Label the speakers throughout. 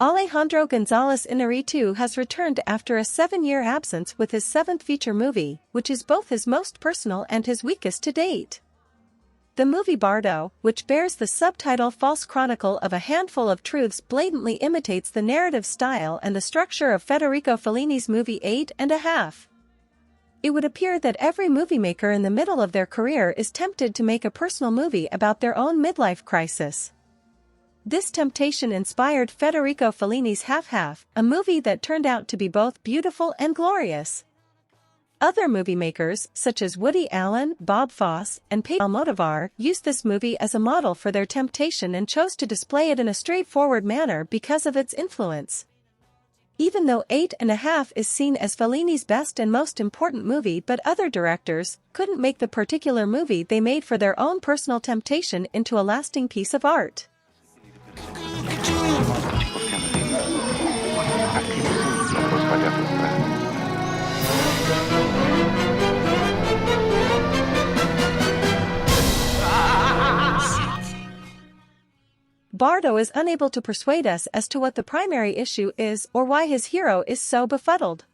Speaker 1: Alejandro González Iñárritu has returned after a 7-year absence with his 7th feature movie, which is both his most personal and his weakest to date. The movie Bardo, which bears the subtitle False Chronicle of a Handful of Truths, blatantly imitates the narrative style and the structure of Federico Fellini's movie 8 and a Half. It would appear that every movie maker in the middle of their career is tempted to make a personal movie about their own midlife crisis. This temptation inspired Federico Fellini's Half-Half, a movie that turned out to be both beautiful and glorious. Other movie makers, such as Woody Allen, Bob Fosse, and Pedro Almodovar, used this movie as a model for their temptation and chose to display it in a straightforward manner because of its influence. Even though 8 and a Half is seen as Fellini's best and most important movie, but other directors couldn't make the particular movie they made for their own personal temptation into a lasting piece of art. Bardo is unable to persuade us as to what the primary issue is or why his hero is so befuddled.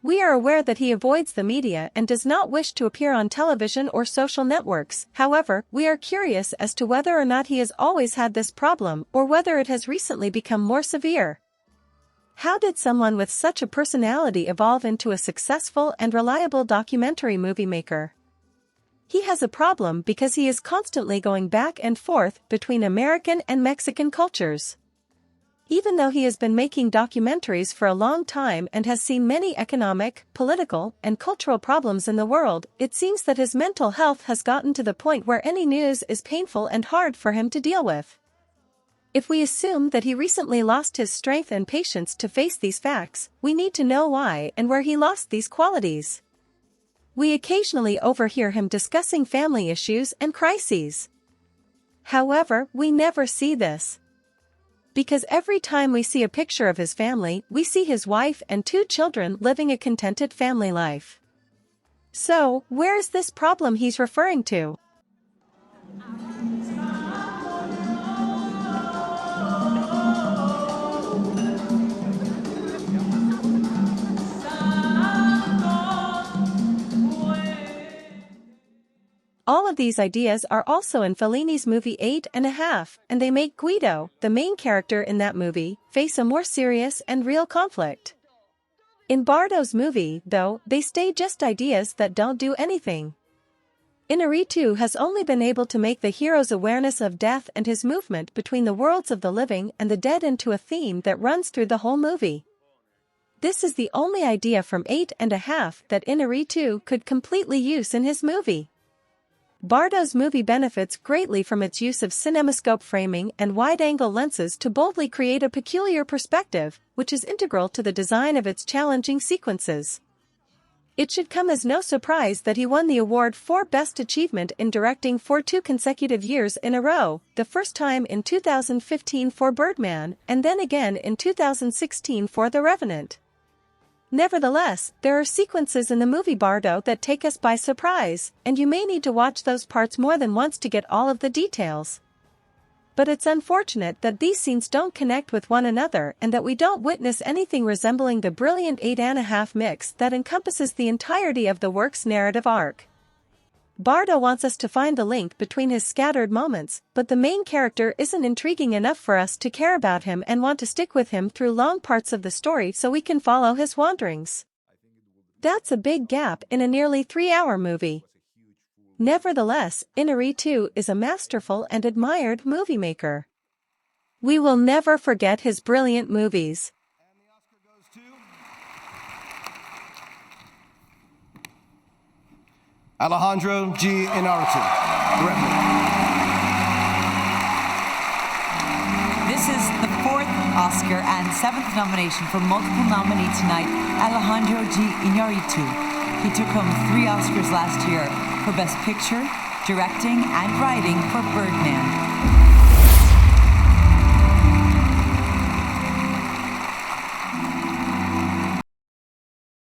Speaker 1: We are aware that he avoids the media and does not wish to appear on television or social networks. However, we are curious as to whether or not he has always had this problem or whether it has recently become more severe. How did someone with such a personality evolve into a successful and reliable documentary movie maker? He has a problem because he is constantly going back and forth between American and Mexican cultures. Even though he has been making documentaries for a long time and has seen many economic, political, and cultural problems in the world, it seems that his mental health has gotten to the point where any news is painful and hard for him to deal with. If we assume that he recently lost his strength and patience to face these facts, we need to know why and where he lost these qualities. We occasionally overhear him discussing family issues and crises. However, we never see this. Because every time we see a picture of his family, we see his wife and 2 children living a contented family life. So, where is this problem he's referring to? All of these ideas are also in Fellini's movie 8 and a Half, and they make Guido, the main character in that movie, face a more serious and real conflict. In Bardo's movie, though, they stay just ideas that don't do anything. Iñárritu has only been able to make the hero's awareness of death and his movement between the worlds of the living and the dead into a theme that runs through the whole movie. This is the only idea from 8 and a Half that Iñárritu could completely use in his movie. Bardo's movie benefits greatly from its use of Cinemascope framing and wide-angle lenses to boldly create a peculiar perspective, which is integral to the design of its challenging sequences. It should come as no surprise that he won the award for Best Achievement in Directing for 2 consecutive years in a row, the first time in 2015 for Birdman, and then again in 2016 for The Revenant. Nevertheless, there are sequences in the movie Bardo that take us by surprise, and you may need to watch those parts more than once to get all of the details. But it's unfortunate that these scenes don't connect with one another and that we don't witness anything resembling the brilliant 8 and a Half mix that encompasses the entirety of the work's narrative arc. Bardo wants us to find the link between his scattered moments, but the main character isn't intriguing enough for us to care about him and want to stick with him through long parts of the story so we can follow his wanderings. That's a big gap in a nearly 3-hour movie. Nevertheless, Iñárritu is a masterful and admired movie maker. We will never forget his brilliant movies.
Speaker 2: Alejandro G. Iñárritu.
Speaker 3: This is the 4th Oscar and 7th nomination for multiple nominee tonight, Alejandro G. Iñárritu. He took home 3 Oscars last year for Best Picture, Directing, and Writing for Birdman.